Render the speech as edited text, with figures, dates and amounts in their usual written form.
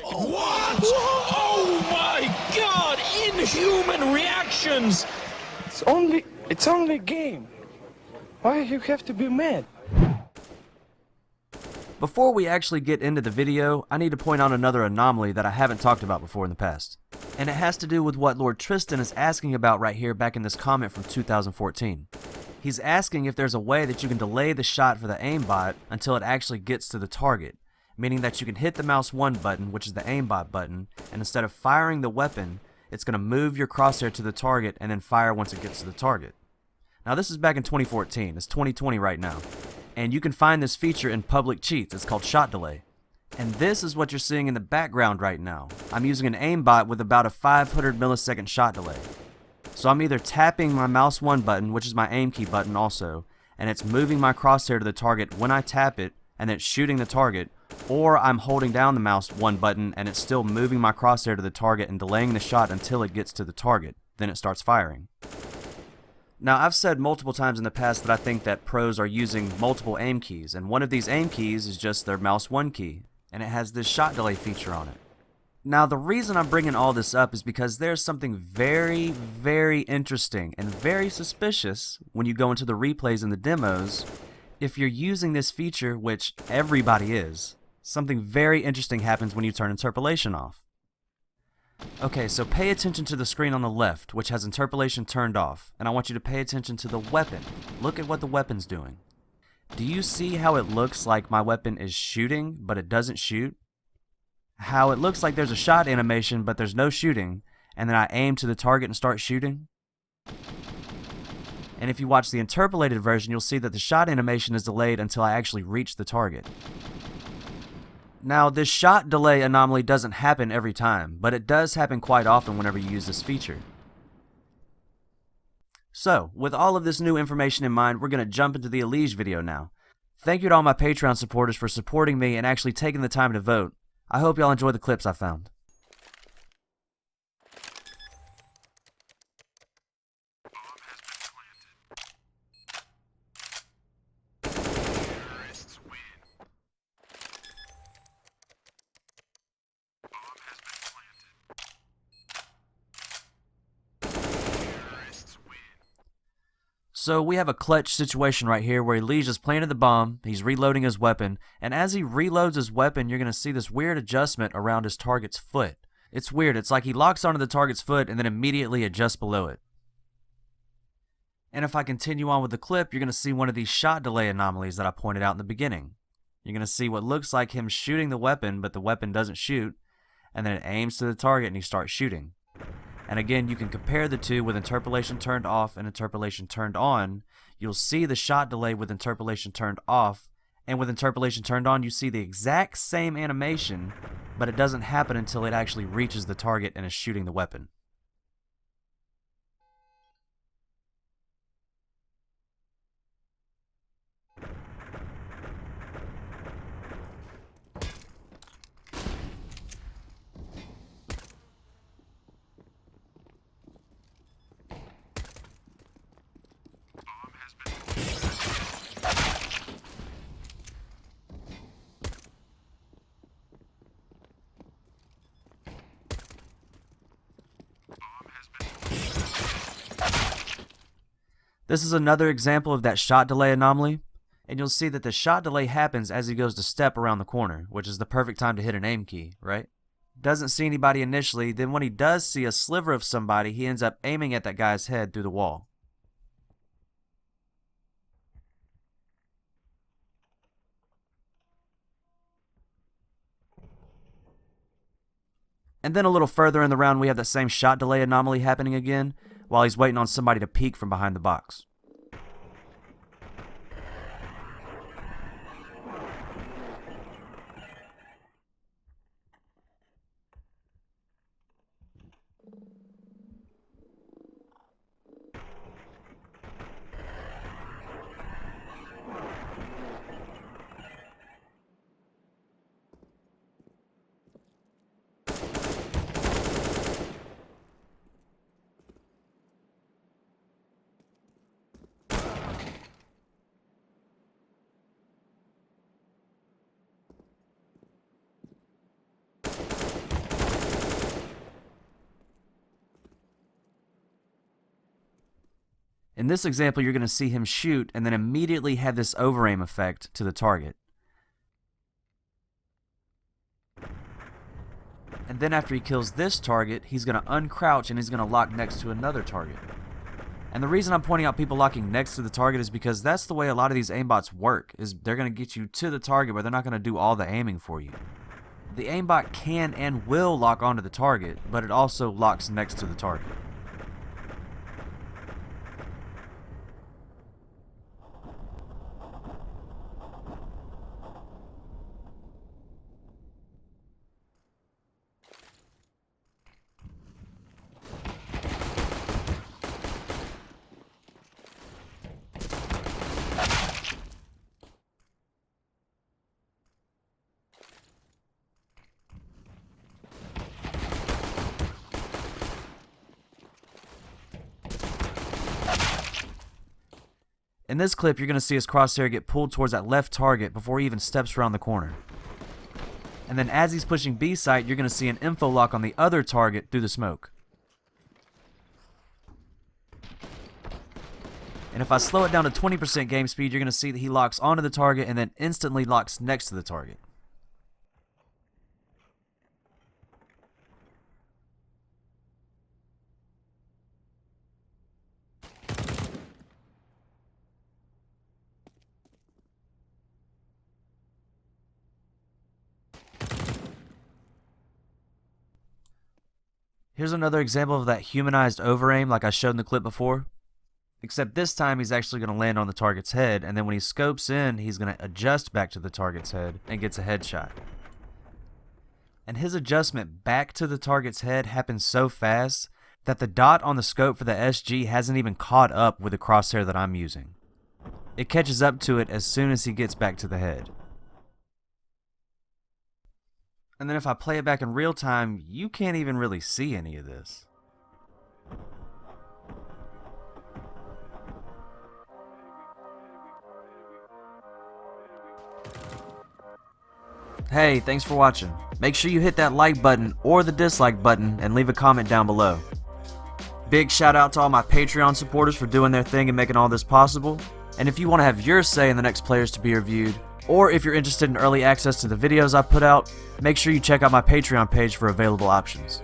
What? Oh my god! Inhuman reactions! It's only a game. Why you have to be mad? Before we actually get into the video, I need to point out another anomaly that I haven't talked about before in the past. And it has to do with what Lord Tristan is asking about right here back in this comment from 2014. He's asking if there's a way that you can delay the shot for the aimbot until it actually gets to the target. Meaning that you can hit the mouse 1 button, which is the aimbot button, and instead of firing the weapon, it's going to move your crosshair to the target and then fire once it gets to the target. Now this is back in 2014, it's 2020 right now. And you can find this feature in public cheats. It's called shot delay. And this is what you're seeing in the background right now. I'm using an aimbot with about a 500 millisecond shot delay. So I'm either tapping my mouse 1 button, which is my aim key button also, and it's moving my crosshair to the target when I tap it, and it's shooting the target, or I'm holding down the mouse 1 button and it's still moving my crosshair to the target and delaying the shot until it gets to the target. Then it starts firing. Now, I've said multiple times in the past that I think that pros are using multiple aim keys, and one of these aim keys is just their mouse 1 key, and it has this shot delay feature on it. Now, the reason I'm bringing all this up is because there's something very, very interesting and very suspicious when you go into the replays and the demos. If you're using this feature, which everybody is, something very interesting happens when you turn interpolation off. Okay, so pay attention to the screen on the left, which has interpolation turned off, and I want you to pay attention to the weapon. Look at what the weapon's doing. Do you see how it looks like my weapon is shooting, but it doesn't shoot? How it looks like there's a shot animation, but there's no shooting, and then I aim to the target and start shooting? And if you watch the interpolated version, you'll see that the shot animation is delayed until I actually reach the target. Now, this shot delay anomaly doesn't happen every time, but it does happen quite often whenever you use this feature. So, with all of this new information in mind, we're going to jump into the EliGE video now. Thank you to all my Patreon supporters for supporting me and actually taking the time to vote. I hope y'all enjoy the clips I found. So we have a clutch situation right here where EliGE has planted the bomb, he's reloading his weapon, and as he reloads his weapon, you're going to see this weird adjustment around his target's foot. It's weird, it's like he locks onto the target's foot and then immediately adjusts below it. And if I continue on with the clip, you're going to see one of these shot delay anomalies that I pointed out in the beginning. You're going to see what looks like him shooting the weapon, but the weapon doesn't shoot, and then it aims to the target and he starts shooting. And again, you can compare the two with interpolation turned off and interpolation turned on. You'll see the shot delay with interpolation turned off, and with interpolation turned on, you see the exact same animation, but it doesn't happen until it actually reaches the target and is shooting the weapon. This is another example of that shot delay anomaly, and you'll see that the shot delay happens as he goes to step around the corner, which is the perfect time to hit an aim key, right? Doesn't see anybody initially, then when he does see a sliver of somebody, he ends up aiming at that guy's head through the wall. And then a little further in the round, we have that same shot delay anomaly happening again, while he's waiting on somebody to peek from behind the box. In this example, you're going to see him shoot and then immediately have this overaim effect to the target. And then after he kills this target, he's going to uncrouch and he's going to lock next to another target. And the reason I'm pointing out people locking next to the target is because that's the way a lot of these aimbots work, is they're going to get you to the target, but they're not going to do all the aiming for you. The aimbot can and will lock onto the target, but it also locks next to the target. In this clip, you're going to see his crosshair get pulled towards that left target before he even steps around the corner. And then as he's pushing B site, you're going to see an infolock on the other target through the smoke. And if I slow it down to 20% game speed, you're going to see that he locks onto the target and then instantly locks next to the target. Here's another example of that humanized overaim like I showed in the clip before. Except this time he's actually going to land on the target's head, and then when he scopes in, he's going to adjust back to the target's head and gets a headshot. And his adjustment back to the target's head happens so fast that the dot on the scope for the SG hasn't even caught up with the crosshair that I'm using. It catches up to it as soon as he gets back to the head. And then if I play it back in real time, you can't even really see any of this. Hey, thanks for watching. Make sure you hit that like button or the dislike button and leave a comment down below. Big shout out to all my Patreon supporters for doing their thing and making all this possible. And if you want to have your say in the next players to be reviewed, or if you're interested in early access to the videos I put out, make sure you check out my Patreon page for available options.